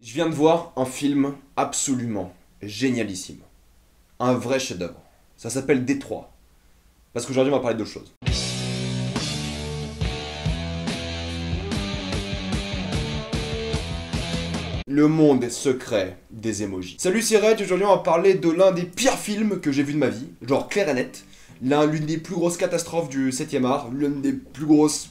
Je viens de voir un film absolument génialissime. Un vrai chef-d'œuvre. Ça s'appelle Détroit. Parce qu'aujourd'hui on va parler d'autre chose. Le monde secret des emojis. Salut, c'est Reg, aujourd'hui on va parler de l'un des pires films que j'ai vu de ma vie. Genre clair et net. L'une des plus grosses catastrophes du 7ème art. L'une des plus grosses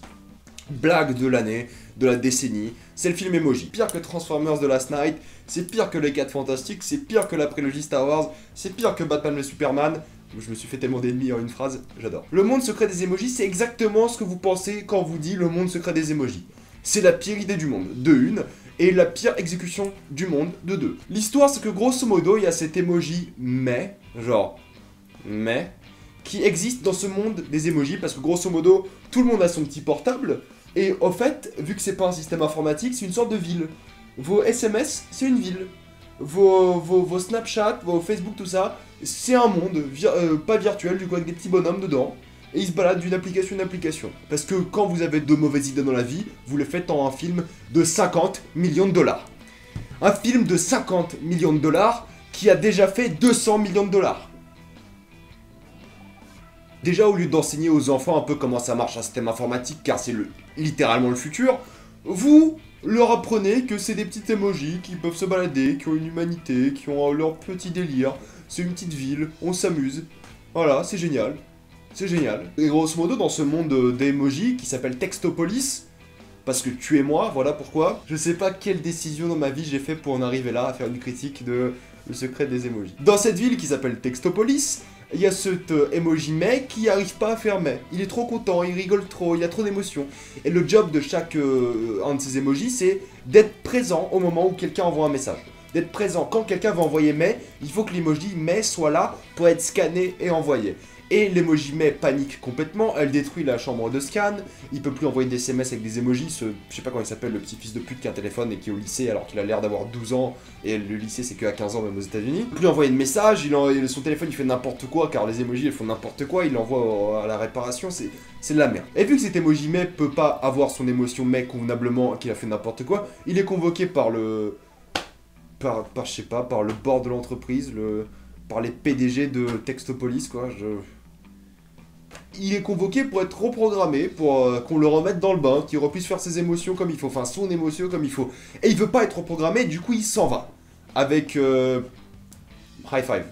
blagues de l'année, de la décennie. C'est le film Emoji. Pire que Transformers de Last Night. C'est pire que Les 4 Fantastiques. C'est pire que la prélogie Star Wars. C'est pire que Batman v Superman. Je me suis fait tellement d'ennemis en une phrase, j'adore. Le monde secret des emojis, c'est exactement ce que vous pensez quand on vous dit le monde secret des emojis. C'est la pire idée du monde, de une, et la pire exécution du monde, de deux. L'histoire, c'est que grosso modo, il y a cet emoji mais, genre, mais, qui existe dans ce monde des emojis, parce que grosso modo, tout le monde a son petit portable, et au fait, vu que c'est pas un système informatique, c'est une sorte de ville. Vos SMS, c'est une ville. Vos Snapchat, vos Facebook, tout ça, c'est un monde, pas virtuel, du coup avec des petits bonhommes dedans, et ils se baladent d'une application à une application. Parce que quand vous avez de mauvaises idées dans la vie, vous le faites en un film de 50 millions de dollars. Un film de 50 millions de dollars qui a déjà fait 200 millions de dollars. Déjà, au lieu d'enseigner aux enfants un peu comment ça marche un système informatique, car c'est littéralement le futur, vous leur apprenez que c'est des petits emojis qui peuvent se balader, qui ont une humanité, qui ont leur petit délire. C'est une petite ville, on s'amuse. Voilà, c'est génial. C'est génial. Et grosso modo, dans ce monde d'emojis qui s'appelle Textopolis, parce que tu es moi, voilà pourquoi, je sais pas quelle décision dans ma vie j'ai fait pour en arriver là, à faire une critique de Le secret des emojis. Dans cette ville qui s'appelle Textopolis, il y a cet emoji mais qui arrive pas à faire mais. Il est trop content, il rigole trop, il y a trop d'émotions. Et le job de chaque un de ces emojis, c'est d'être présent au moment où quelqu'un envoie un message. D'être présent. Quand quelqu'un va envoyer mais, il faut que l'emoji mais soit là pour être scanné et envoyé. Et l'emoji mais panique complètement, elle détruit la chambre de scan, il peut plus envoyer des SMS avec des emojis, je sais pas comment il s'appelle, le petit fils de pute qui a un téléphone et qui est au lycée alors qu'il a l'air d'avoir 12 ans, et le lycée c'est que à 15 ans même aux États-Unis. Il peut plus envoyer de messages, son téléphone il fait n'importe quoi car les emojis elles font n'importe quoi, il l'envoie à la réparation, c'est de la merde. Et vu que cet emoji mais peut pas avoir son émotion mais convenablement, qu'il a fait n'importe quoi, il est convoqué par je sais pas, par le board de l'entreprise, par les PDG de Textopolis quoi, il est convoqué pour être reprogrammé, pour qu'on le remette dans le bain, qu'il puisse faire ses émotions comme il faut, enfin son émotion comme il faut. Et il veut pas être reprogrammé, du coup il s'en va. Avec high five.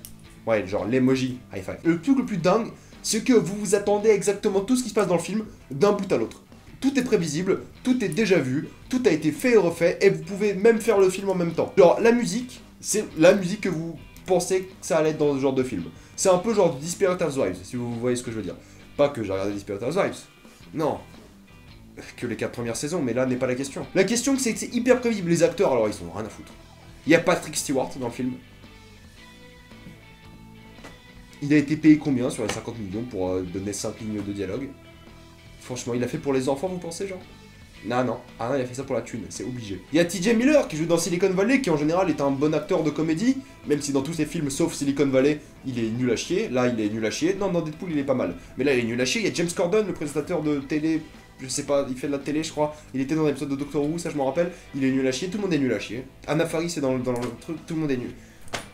Ouais, genre l'emoji high five. Le truc le plus dingue, c'est que vous vous attendez à exactement tout ce qui se passe dans le film, d'un bout à l'autre. Tout est prévisible, tout est déjà vu, tout a été fait et refait, et vous pouvez même faire le film en même temps. Genre la musique, c'est la musique que vous pensez que ça allait être dans ce genre de film. C'est un peu genre Desperate Housewives, si vous voyez ce que je veux dire. Pas que j'ai regardé Desperate Housewives. Non. Que les 4 premières saisons, mais là n'est pas la question. La question c'est que c'est hyper prévisible. Les acteurs, alors ils sont rien à foutre. Il y a Patrick Stewart dans le film. Il a été payé combien sur les 50 millions pour donner 5 lignes de dialogue? Franchement, il a fait pour les enfants, vous pensez, genre? Non, ah non, il a fait ça pour la thune, c'est obligé. Il y a TJ Miller qui joue dans Silicon Valley, qui en général est un bon acteur de comédie, même si dans tous ses films, sauf Silicon Valley, il est nul à chier. Là, il est nul à chier. Non, dans Deadpool, il est pas mal. Mais là, il est nul à chier. Il y a James Corden, le présentateur de télé, je sais pas, il fait de la télé, je crois. Il était dans l'épisode de Doctor Who, ça je me rappelle. Il est nul à chier, tout le monde est nul à chier. Anna Faris est dans le truc, tout le monde est nul.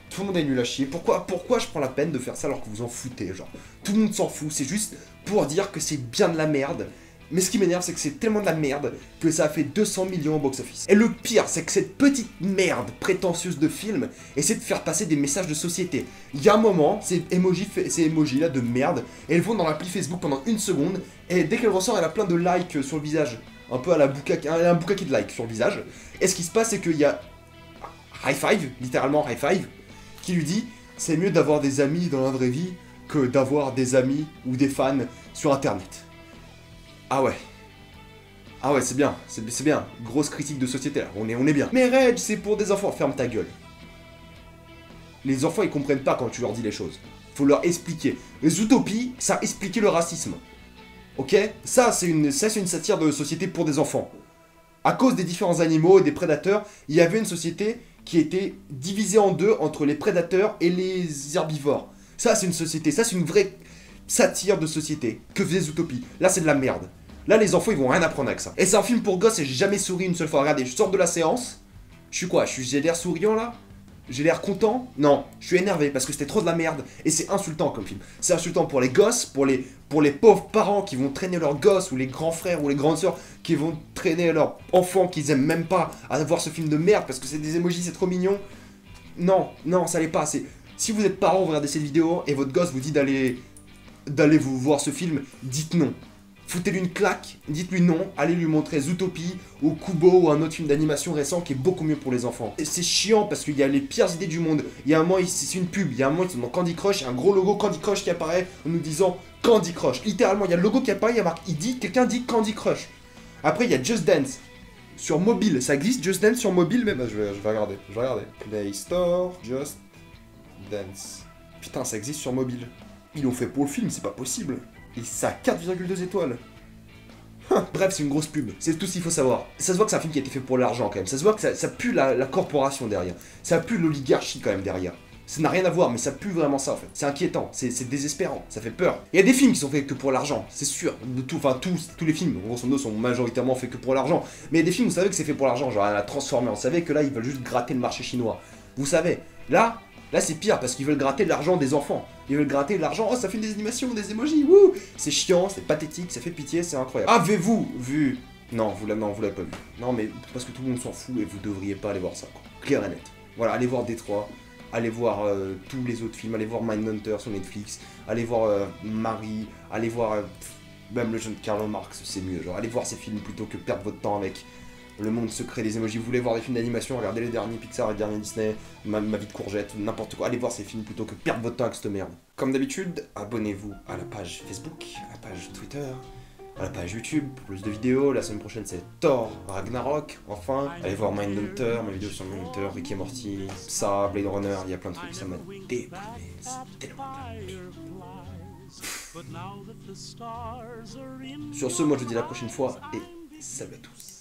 Tout le monde est nul à chier. Pourquoi je prends la peine de faire ça alors que vous en foutez, genre? Tout le monde s'en fout, c'est juste pour dire que c'est bien de la merde. Mais ce qui m'énerve, c'est que c'est tellement de la merde que ça a fait 200 millions au box-office. Et le pire, c'est que cette petite merde prétentieuse de film essaie de faire passer des messages de société. Il y a un moment, ces emojis là de merde, elles vont dans l'appli Facebook pendant une seconde, et dès qu'elle ressort, elle a plein de likes sur le visage. Un peu à la Bukkake, elle a un boucaquet de likes sur le visage. Et ce qui se passe, c'est qu'il y a high five, littéralement high five, qui lui dit c'est mieux d'avoir des amis dans la vraie vie que d'avoir des amis ou des fans sur internet. Ah ouais, c'est bien, c'est bien. Grosse critique de société là, on est bien. Mais Reg, c'est pour des enfants, ferme ta gueule. Les enfants ils comprennent pas quand tu leur dis les choses. Faut leur expliquer. Les utopies, ça expliquait le racisme. Ok? Ça c'est une satire de société pour des enfants. À cause des différents animaux et des prédateurs, il y avait une société qui était divisée en deux entre les prédateurs et les herbivores. Ça c'est une société, ça c'est une vraie satire de société que faisait Zootopie. Là c'est de la merde. Là les enfants ils vont rien apprendre avec ça. Et c'est un film pour gosses et j'ai jamais souri une seule fois. Regardez, je sors de la séance, Je suis quoi? J'ai l'air souriant là? J'ai l'air content? Non, je suis énervé parce que c'était trop de la merde. Et c'est insultant comme film. C'est insultant pour les gosses, pour les pauvres parents qui vont traîner leurs gosses, ou les grands frères, ou les grandes sœurs qui vont traîner leurs enfants qu'ils aiment même pas à voir ce film de merde parce que c'est des emojis, c'est trop mignon. Non, non, ça l'est pas. Si vous êtes parent, vous regardez cette vidéo et votre gosse vous dit d'aller vous voir ce film, dites non. Foutez-lui une claque, dites-lui non, allez lui montrer Zootopie ou Kubo ou un autre film d'animation récent qui est beaucoup mieux pour les enfants. Et c'est chiant parce qu'il y a les pires idées du monde. Il y a un moment, c'est une pub, il y a un moment, ils sont dans Candy Crush, il y a un gros logo Candy Crush qui apparaît en nous disant Candy Crush. Littéralement, il y a le logo qui apparaît, il y a marqué, quelqu'un dit Candy Crush. Après, il y a Just Dance. Sur mobile, ça existe Just Dance sur mobile, mais bah, je vais regarder, Play Store, Just Dance. Putain, ça existe sur mobile. Ils l'ont fait pour le film, c'est pas possible. Et ça a 4,2 étoiles. Bref, c'est une grosse pub, c'est tout ce qu'il faut savoir. Ça se voit que c'est un film qui a été fait pour l'argent quand même, ça se voit que ça pue la corporation derrière. Ça pue l'oligarchie quand même derrière. Ça n'a rien à voir, mais ça pue vraiment ça en fait. C'est inquiétant, c'est désespérant, ça fait peur. Il y a des films qui sont faits que pour l'argent, c'est sûr. Tous les films, grosso modo, sont majoritairement faits que pour l'argent. Mais il y a des films, vous savez que c'est fait pour l'argent, genre la Transformers. On savait que là, ils veulent juste gratter le marché chinois. Vous savez, là c'est pire parce qu'ils veulent gratter l'argent des enfants. Ils veulent gratter l'argent, oh ça fait des animations, des emojis, wouh. C'est chiant, c'est pathétique, ça fait pitié, c'est incroyable. Avez-vous vu? Non, vous l'avez pas vu. Non mais parce que tout le monde s'en fout et vous devriez pas aller voir ça, quoi. Clair et net. Voilà, allez voir Détroit, allez voir tous les autres films, allez voir Mindhunter sur Netflix, allez voir Marie, allez voir même le jeune Karl Marx, c'est mieux. Genre allez voir ces films plutôt que perdre votre temps avec le monde secret des emojis. Vous voulez voir des films d'animation, regardez les derniers Pixar, les derniers Disney, ma vie de courgette, n'importe quoi. Allez voir ces films plutôt que perdre votre temps avec cette merde. Comme d'habitude, abonnez-vous à la page Facebook, à la page Twitter, à la page YouTube pour plus de vidéos. La semaine prochaine c'est Thor Ragnarok, enfin. Allez voir Mindhunter, ma vidéo sur Mindhunter, Rick et Morty, ça, Blade Runner, il y a plein de trucs, ça m'a déprimé, c'est tellement bien. Sur ce, moi je vous dis à la prochaine fois et salut à tous.